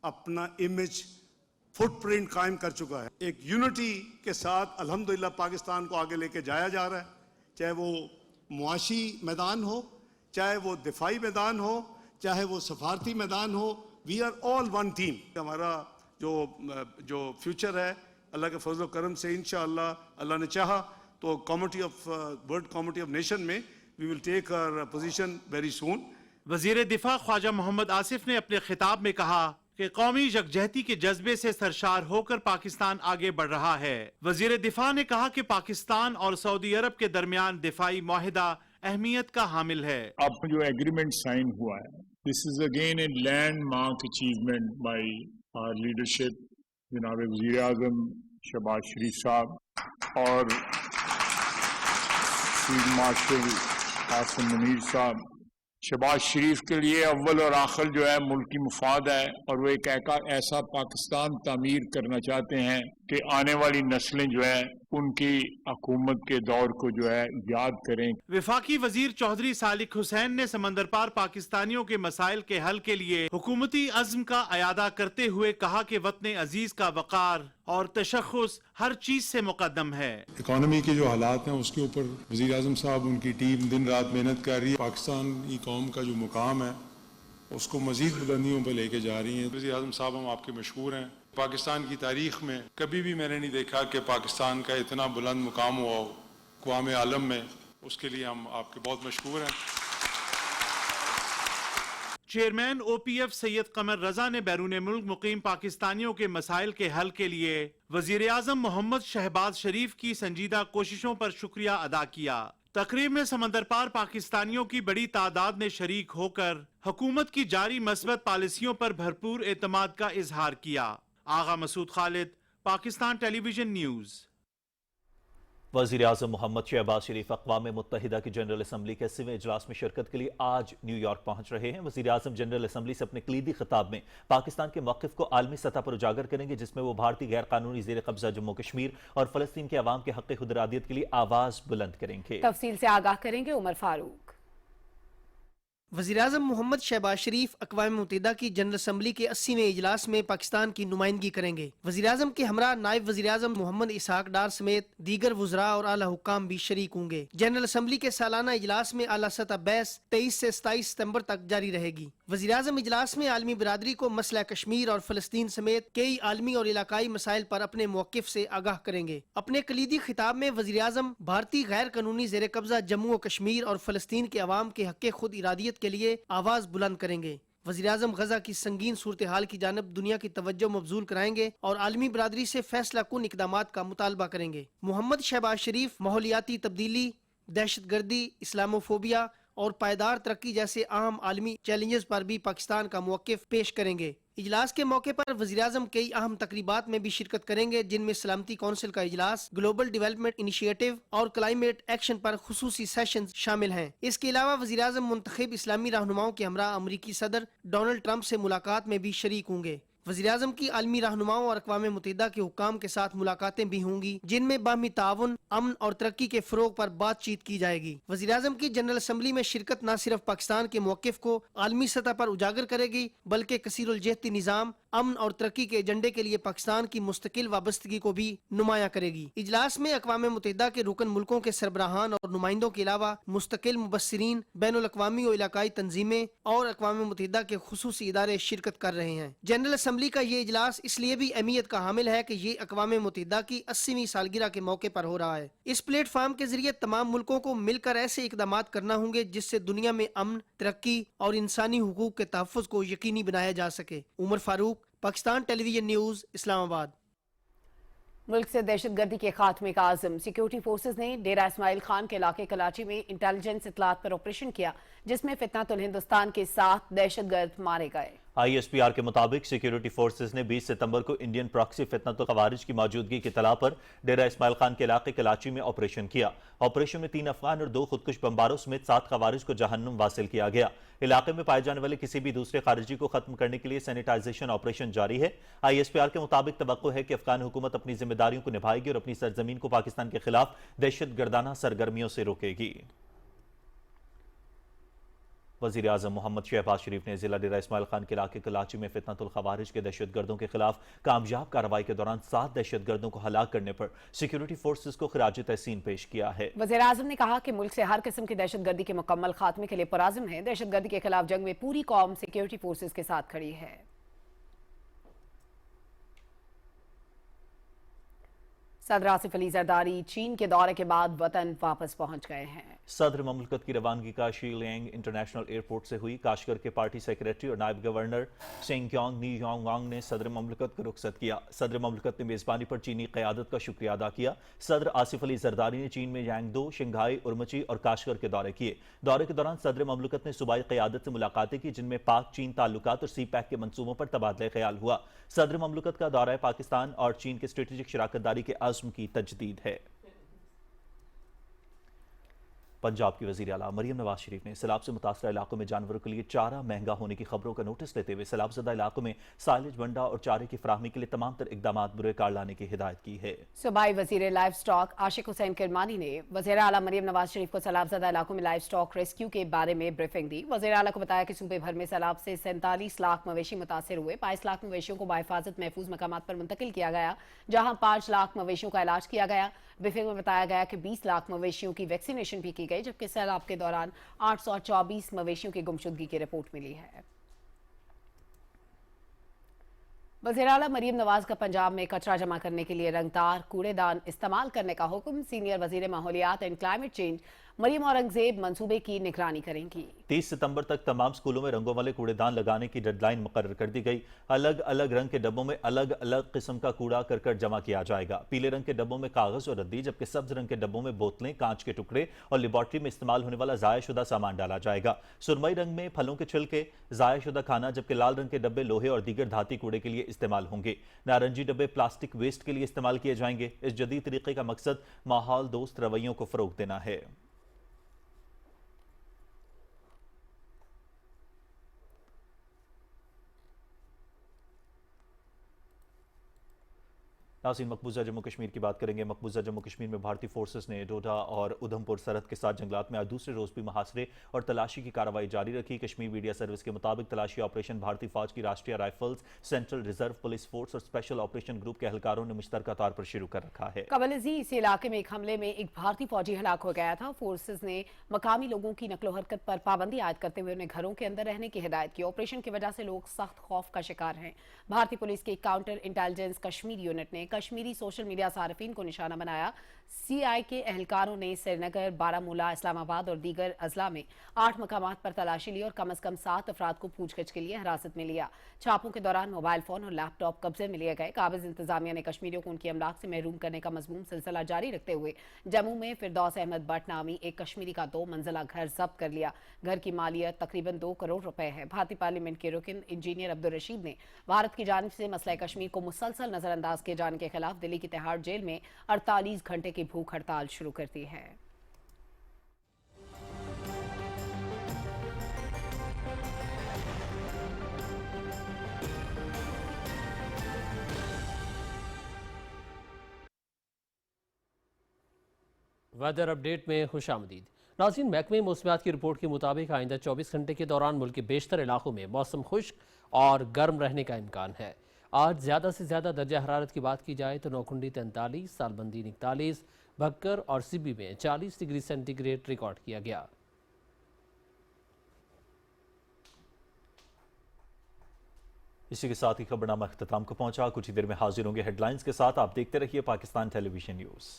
अपना इमेज फुटप्रिंट कायम कर चुका है। एक यूनिटी के साथ अल्हम्दुलिल्लाह पाकिस्तान को आगे लेके जाया जा रहा है, चाहे वो मुआशी मैदान हो, चाहे वो दिफाई मैदान हो, चाहे वो सफारती मैदान हो। We are all one team. हमारा जो फ्यूचर है अल्लाह के फजल करम से इंशाअल्लाह अल्लाह ने चाहा तो committee of world committee of nation में we will take our position very soon. वज़ीर दिफा ख्वाजा मोहम्मद आसिफ ने अपने खिताब में कहा कि कौमी यकजहती के जज्बे से सरशार होकर पाकिस्तान आगे बढ़ रहा है। वज़ीर दिफा ने कहा कि पाकिस्तान और सऊदी अरब के दरमियान दिफाई मुआहिदा अहमियत का हामिल है। अब जो एग्रीमेंट साइन हुआ है, this is again a landmark achievement by our leadership, जनाब वज़ीर आज़म शहबाज शरीफ साहब और फील्ड मार्शल कासिम मुनीर साहब शहबाज शरीफ के लिए अव्वल और आखिर जो है मुल्क की मुफाद है, और वो एक ऐसा पाकिस्तान तामीर करना चाहते हैं कि आने वाली नस्लें जो है उनकी हुकूमत के दौर को जो है याद करें। विफाकी वजीर चौधरी सालिक हुसैन ने समंदर पार पाकिस्तानियों के मसाइल के हल के लिए हुकूमती अज़्म का अयादा करते हुए कहा कि वतन अजीज का वक़ार और तशख़्ख़ुस हर चीज से मुकद्दम है। इकॉनमी के जो हालात हैं उसके ऊपर वज़ीर आज़म साहब, उनकी टीम दिन रात मेहनत कर रही है। पाकिस्तान की कौम का जो मुकाम है उसको मजीद बुलंदियों पर लेके जा रही है। वज़ीर आज़म साहब, हम आपके मशहूर हैं। पाकिस्तान की तारीख में कभी भी मैंने नहीं देखा कि पाकिस्तान का इतना बुलंद मुकाम हुआ हो अक़वाम आलम में। उसके लिए हम आपके बहुत मशहूर हैं। चेयरमैन OPF सैयद कमर रजा ने बैरून मुल्क मुकीम पाकिस्तानियों के मसाइल के हल के लिए वजीर आज़म मोहम्मद शहबाज शरीफ की संजीदा कोशिशों पर शुक्रिया अदा किया। तकरीब में समंदर पार पाकिस्तानियों की बड़ी तादाद ने शरीक होकर हुकूमत की जारी मस्बत पॉलिसियों पर भरपूर एतमाद का इजहार किया। आगा मसूद खालिद, पाकिस्तान टेलीविजन न्यूज़। वज़ीर आज़म मोहम्मद शहबाज शरीफ अक़वाम मुत्तहिदा की जनरल असम्बली के 80वें इजलास में शिरकत के लिए आज न्यूयॉर्क पहुंच रहे हैं। वज़ीर आज़म जनरल असम्बली से अपने कलीदी खिताब में पाकिस्तान के मौक़िफ़ को आलमी सतह पर उजागर करेंगे, जिसमें वो भारतीय गैर कानूनी ज़ेर कब्ज़ा जम्मू कश्मीर और फ़लस्तीन के अवाम के हक़ खुद इरादियत के लिए आवाज़ बुलंद करेंगे। तफसील से आगाह करेंगे उमर फारूक। वज़ीर-ए-आज़म मोहम्मद शहबाज शरीफ अक़वाम मुत्तहिदा की जनरल असम्बली के 80वें इजलास में पाकिस्तान की नुमाइंदगी करेंगे। वज़ीर-ए-आज़म के हमरा नायब वज़ीर-ए-आज़म मोहम्मद इसहाक डार समेत दीगर वुज़रा और आला हुक्काम भी शरीक होंगे। जनरल असम्बली के सालाना इजलास में आला सतह बहस 23 से 27 सितम्बर तक जारी रहेगी। वज़ीर-ए-आज़म इजलास में आलमी बिरादरी को मसला कश्मीर और फ़लस्तीन समेत कई आलमी और इलाकाई मसाइल पर अपने मौक़िफ़ से आगाह करेंगे। अपने कलीदी खिताब में वज़ीर-ए-आज़म भारतीय गैर कानूनी ज़ेर कब्ज़ा जम्मू और कश्मीर और फ़लस्तीन के अवाम के हक़ खुद इरादियत के लिए आवाज़ बुलंद करेंगे। वज़ीर-ए-आज़म गजा की संगीन सूरत हाल की जानब दुनिया की तवज्जो मबजूल कराएंगे और आलमी बिरादरी से फैसला कुन इक़दामात का मुतालबा करेंगे। मोहम्मद शहबाज शरीफ माहौलियाती तब्दीली, दहशतगर्दी, इस्लामोफोबिया और पायदार तरक्की जैसे अहम आलमी चैलेंजेस पर भी पाकिस्तान का मौक़िफ़ पेश करेंगे। इजलास के मौके पर वज़ीर-ए-आज़म कई अहम तकरीबात में भी शिरकत करेंगे, जिनमें सलामती कौंसिल का इजलास, ग्लोबल डेवलपमेंट इनिशिएटिव और क्लाइमेट एक्शन पर खुसूसी सेशन शामिल हैं। इसके अलावा वज़ीर-ए-आज़म मुंतखब इस्लामी रहनुमाओं के हमरा अमरीकी सदर डोनाल्ड ट्रंप से मुलाकात में भी शरीक होंगे। वज़ीर-ए-आज़म की आलमी रहनुमाओं और अक़वाम मुत्तहिदा के हुक्काम के साथ मुलाकातें भी होंगी, जिनमें बाहमी ताउन, अमन और तरक्की के फ़रोग़ पर बातचीत की जाएगी। वज़ीर-ए-आज़म की जनरल असम्बली में शिरकत न सिर्फ पाकिस्तान के मौक़िफ़ को आलमी सतह पर उजागर करेगी, बल्कि कसीरुल जहती निज़ाम, अमन और तरक्की के एजेंडे के लिए पाकिस्तान की मुस्तकिल वाबस्तगी को भी नुमाया करेगी। इजलास में अक़वाम मुत्तहिदा के रुकन मुल्कों के सरबराहान और नुमाइंदों के अलावा मुस्तकिल मुबस्सिरीन, बैनुल अक़वामी और इलाकाई तंजीमें और अक़वाम मुत्तहिदा के खुसूसी इदारे शिरकत कर रहे हैं। जनरल असम्बली का ये इजलास इसलिए भी अहमियत का हामिल है कि ये अक़वाम मुत्तहिदा की 80वीं सालगिरह के मौके पर हो रहा है। इस प्लेटफार्म के जरिए तमाम मुल्कों को मिलकर ऐसे इक़दामात करना होंगे जिससे दुनिया में अमन, तरक्की और इंसानी हुकूक के तहफ़्फ़ुज़ को यकीनी बनाया जा सके। Umar Farooq, Pakistan television news, Islamabad. मुल्क से दहशतगर्दी के खात्मे का आज़म सिक्योरिटी फोर्सेज ने डेरा इस्माइल खान के इलाके कराची में इंटेलिजेंस इत्तलात पर ऑपरेशन किया, जिसमें फितनातुल हिंदुस्तान के 7 दहशतगर्द मारे गए। ISPR के मुताबिक सिक्योरिटी फोर्सेज ने 20 सितंबर को इंडियन प्रॉक्सी फितनतुल खवारिज की मौजूदगी की इत्तला पर डेरा इस्माइल खान के इलाके कराची में ऑपरेशन किया। ऑपरेशन में 3 अफगान और 2 खुदकुश बमबारों समेत 7 खवारिज को जहन्नुम वासिल किया गया। इलाके में पाए जाने वाले किसी भी दूसरे खारिजी को खत्म करने के लिए सैनिटाइजेशन ऑपरेशन जारी है। ISPR के मुताबिक तवक्को है कि अफगान हुकूमत अपनी जिम्मेदारियों को निभाएगी और अपनी सरजमीन को पाकिस्तान के खिलाफ दहशतगर्दाना सरगर्मियों से रोकेगी। वज़ीर आज़म मोहम्मद शहबाज शरीफ ने जिला डेरा इस्माइल खान के इलाके कराची में फितनतुल खवारिज के दहशतगर्दों के खिलाफ कामयाब कार्रवाई के दौरान 7 दहशतगर्दों को हलाक करने पर सिक्योरिटी फोर्सेज को खिराज तहसीन पेश किया है। वज़ीर आज़म ने कहा कि मुल्क से हर किस्म की दहशतगर्दी के मुकम्मल खात्मे के लिए पुरअज़्म है। दहशतगर्दी के खिलाफ जंग में पूरी कौम सिक्योरिटी फोर्सेज के साथ खड़ी है। सदर आसिफ अली जरदारी चीन के दौरे के बाद वतन वापस पहुंच गए हैं। सदर ममलकत की रवानगी का शीलियांग इंटरनेशनल एयरपोर्ट से हुई। काशगर के पार्टी सेक्रेटरी और नायब गवर्नर सेंग्यांग नी यांग ने सदर ममलकत को रुखसत किया। सदर ममलकत ने मेज़बानी पर चीनी क़यादत का शुक्रिया अदा किया। सदर आसिफ अली जरदारी ने चीन में यांगदो, शंघाई, उर्मची और काशगर के दौरे किए। दौरे के दौरान सदर ममलकत ने सूबाई क़यादत से मुलाकातें की, जिनमें पाक चीन ताल्लुकात और CPEC के मंसूबों पर तबादला ख्याल हुआ। सदर ममलकत का दौरा पाकिस्तान और चीन के स्ट्रेटेजिक शराकत दारी के आज़म की तजदीद है। पंजाब की वज़ीर आला मरियम नवाज शरीफ ने सैलाब से मुतासरा इलाकों में जानवरों के लिए चारा महंगा होने की खबरों का नोटिस लेते हुए सैलाबज़दा इलाकों में साइलेज वंडा और चारे की फराहमी के लिए तमाम तर इकदाम बुरे कार लाने की हिदायत की है। सूबाई वज़ीर लाइव स्टॉक आशिक हुसैन किरमानी ने वज़ीर आला मरियम नवाज शरीफ को सैलाबज़दा इलाकों में लाइव स्टॉक रेस्क्यू के बारे में ब्रीफिंग दी। वज़ीर आला को बताया कि सूबे भर में सैलाब से 47 लाख मवेशी मुतासर हुए। 22 लाख मवेशियों को बाहिफाजत महफूज मकामात पर मुंतकिल किया गया, जहां 5 लाख मवेशियों का इलाज किया गया। ब्रीफिंग में बताया गया कि 20 लाख मवेशियों की वैक्सीनेशन भी की गई, जबकि सैलाब के दौरान 824 मवेशियों की गुमशुदगी की रिपोर्ट मिली है। वज़ीर आला मरियम नवाज का पंजाब में कचरा जमा करने के लिए रंगदार कूड़ेदान इस्तेमाल करने का हुक्म। सीनियर वज़ीर माहौलियात and climate change Maryam Aurangzeb मंसूबे की निगरानी करेंगी। 30 सितंबर तक तमाम स्कूलों में रंगों वाले कूड़ेदान लगाने की डेडलाइन मुकर्रर कर दी गई। अलग अलग रंग के डब्बों में अलग अलग किस्म का कूड़ा करकट जमा किया जाएगा। पीले रंग के डब्बों में कागज और रद्दी, जबकि सब्ज रंग के डब्बों में बोतलें, कांच के टुकड़े और लेबॉर्ट्री में इस्तेमाल होने वाला ज़ायशुदा सामान डाला जाएगा। सुरमई रंग में फलों के छिलके, ज़ायशुदा खाना, जबकि लाल रंग के डब्बे लोहे और दीगर धाती कूड़े के लिए इस्तेमाल होंगे। नारंगी डब्बे प्लास्टिक वेस्ट के लिए इस्तेमाल किए जाएंगे। इस जदीद तरीके का मकसद माहौल दोस्त रवैयों को फरोग देना है। नाज़रीन, मकबूजा जम्मू कश्मीर की बात करेंगे। मकबूजा जम्मू कश्मीर में भारतीय फोर्सेस ने डोडा और उधमपुर सरहद के साथ जंगलात में आज दूसरे रोज भी मुहासरे और तलाशी की कार्रवाई जारी रखी। कश्मीर मीडिया सर्विस के मुताबिक तलाशी ऑपरेशन भारतीय फौज की राष्ट्रीय rifles, central reserve police force और स्पेशल ऑपरेशन ग्रुप के एहलकारों ने मुश्तरका तौर पर शुरू कर रखा है। कबलजी इस इलाके में एक हमले में एक भारतीय फौजी हलाक हो गया था। फोर्सेस ने मकामी लोगों की नकलो हरकत पर पाबंदी आयद करते हुए उन्हें घरों के अंदर रहने की हिदायत की। ऑपरेशन की वजह से लोग सख्त खौफ का शिकार हैं। भारतीय पुलिस की काउंटर इंटेलिजेंस कश्मीर यूनिट ने कश्मीरी सोशल मीडिया सार्फिन को निशाना बनाया। सीआई के एहलकारों ने श्रीनगर, बारामूला, इस्लामाबाद और दीगर अजला में 8 मकामात पर तलाशी ली और कम अज कम 7 अफराद को पूछगछ के लिए हिरासत में लिया। छापों के दौरान मोबाइल फोन और लैपटॉप कब्जे में लिए गए। काबिज इंतजामिया ने कश्मीरियों को उनकी अमलाक से महरूम करने का मजमूम सिलसिला जारी रखते हुए जम्मू में फिरदौस अहमद भट्ट नामी एक कश्मीरी का 2 मंजिला घर जब्त कर लिया। घर की मालियत तकरीबन 2 करोड़ रुपए है। भारतीय पार्लियामेंट के रुकन इंजीनियर अब्दुल रशीद ने भारत की जानिब से मसला कश्मीर को मुसलसल नजरअंदाज किए जाने के खिलाफ दिल्ली की तिहाड़ जेल में 48 घंटे की भूख हड़ताल शुरू कर दी है। वेदर अपडेट में खुशामदीद। नाज़रीन, महकमे मौसमियात की रिपोर्ट के मुताबिक आइंदा 24 घंटे के दौरान मुल्क के बेशतर इलाकों में मौसम खुश्क और गर्म रहने का इम्कान है। आज ज़्यादा से ज़्यादा दर्जा हरारत की बात की जाए तो नौखुंडी 43, सालबंदी 41, भक्कर और सिब्बी में 40 डिग्री सेंटीग्रेड रिकॉर्ड किया गया। इसी के साथ ही खबरनामा अख्ताम को पहुंचा। कुछ ही देर में हाजिर होंगे हेडलाइंस के साथ। आप देखते रहिए पाकिस्तान टेलीविजन न्यूज़।